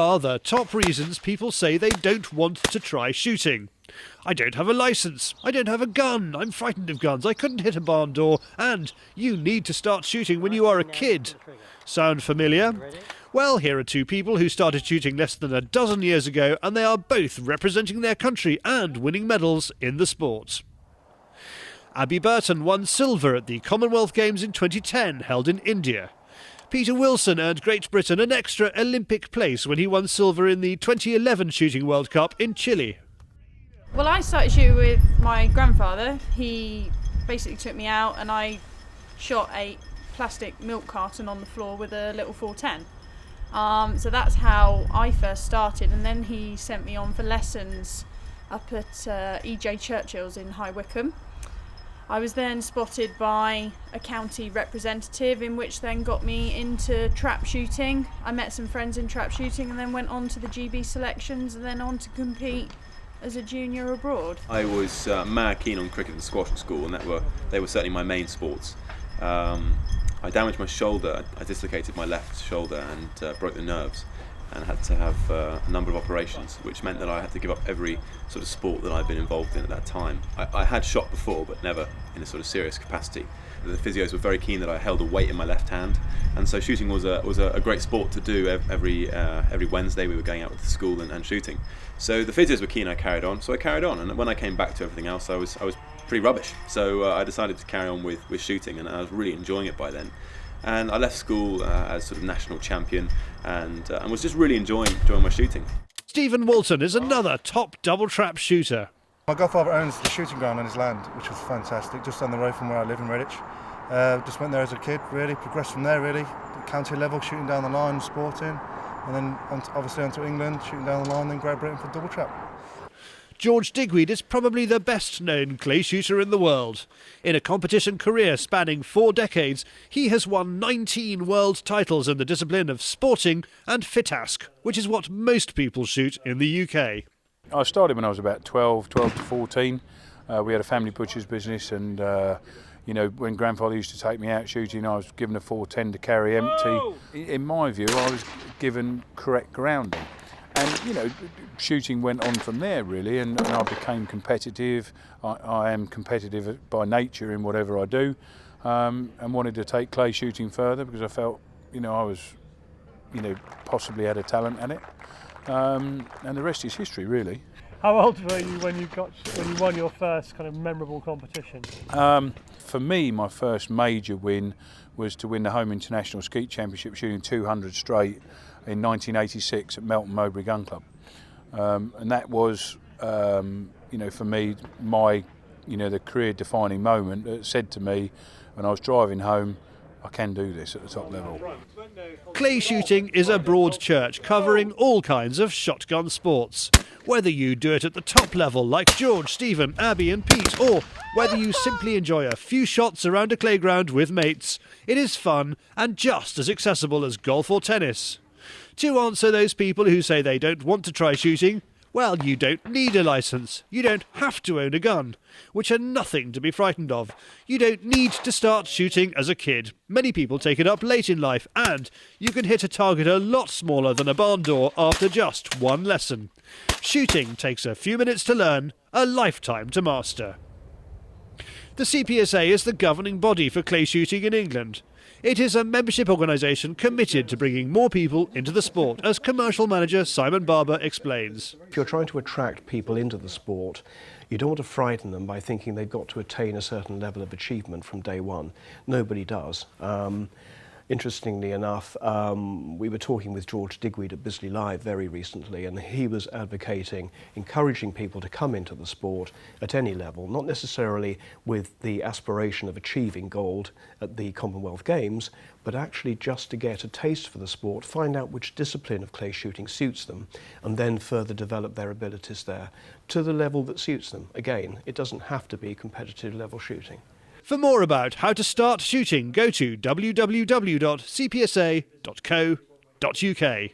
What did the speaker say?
are the top reasons people say they don't want to try shooting. I don't have a licence, I don't have a gun, I'm frightened of guns, I couldn't hit a barn door, and you need to start shooting when you are a kid. Sound familiar? Well, here are two people who started shooting less than a dozen years ago, and they are both representing their country and winning medals in the sport. Abbey Burton won silver at the Commonwealth Games in 2010, held in India. Peter Wilson earned Great Britain an extra Olympic place when he won silver in the 2011 Shooting World Cup in Chile. Well, I started shooting with my grandfather. He basically took me out and I shot a plastic milk carton on the floor with a little 410. So that's how I first started, and then he sent me on for lessons up at E.J. Churchill's in High Wycombe. I was then spotted by a county representative, in which then got me into trap shooting. I met some friends in trap shooting and then went on to the GB selections and then on to compete as a junior abroad. I was mad keen on cricket and squash at school, and they were certainly my main sports. I damaged my shoulder. I dislocated my left shoulder and broke the nerves, and had to have a number of operations, which meant that I had to give up every sort of sport that I'd been involved in at that time. I had shot before, but never in a sort of serious capacity. The physios were very keen that I held a weight in my left hand, and so shooting was a great sport to do. Every Wednesday we were going out with the school and shooting. So the physios were keen I carried on, so I carried on, and when I came back to everything else I was pretty rubbish. So I decided to carry on with shooting, and I was really enjoying it by then. And I left school as sort of national champion, and was just really enjoying my shooting. Stevan Walton is another top double trap shooter. My godfather owns the shooting ground on his land, which was fantastic, just down the road from where I live in Redditch. Just went there as a kid, really, progressed from there, really. County level, shooting down the line, sporting, and then obviously onto England, shooting down the line, then Great Britain for double trap. George Digweed is probably the best known clay shooter in the world. In a competition career spanning 4 decades, he has won 19 world titles in the discipline of sporting and fitask, which is what most people shoot in the UK. I started when I was about 12 to 14. We had a family butcher's business, and when grandfather used to take me out shooting, I was given a 410 to carry empty. In my view, I was given correct grounding. And, shooting went on from there, really, and I became competitive. I am competitive by nature in whatever I do, and wanted to take clay shooting further because I felt, I was, possibly had a talent at it. And the rest is history, really. How old were you when you won your first kind of memorable competition? For me, my first major win was to win the Home International Skeet Championship shooting 200 straight in 1986 at Melton Mowbray Gun Club, and that was, for me, my, the career-defining moment that said to me when I was driving home, I can do this at the top level. Clay shooting is a broad church covering all kinds of shotgun sports. Whether you do it at the top level like George, Stevan, Abbey and Pete, or whether you simply enjoy a few shots around a playground with mates, it is fun and just as accessible as golf or tennis. To answer those people who say they don't want to try shooting, well, you don't need a licence, you don't have to own a gun, which are nothing to be frightened of. You don't need to start shooting as a kid. Many people take it up late in life, and you can hit a target a lot smaller than a barn door after just one lesson. Shooting takes a few minutes to learn, a lifetime to master. The CPSA is the governing body for clay shooting in England. It is a membership organisation committed to bringing more people into the sport, as commercial manager Simon Barber explains. If you're trying to attract people into the sport, you don't want to frighten them by thinking they've got to attain a certain level of achievement from day one. Nobody does. Interestingly enough, we were talking with George Digweed at Bisley Live very recently, and he was advocating encouraging people to come into the sport at any level, not necessarily with the aspiration of achieving gold at the Commonwealth Games, but actually just to get a taste for the sport, find out which discipline of clay shooting suits them, and then further develop their abilities there to the level that suits them. Again, it doesn't have to be competitive level shooting. For more about how to start shooting, go to www.cpsa.co.uk.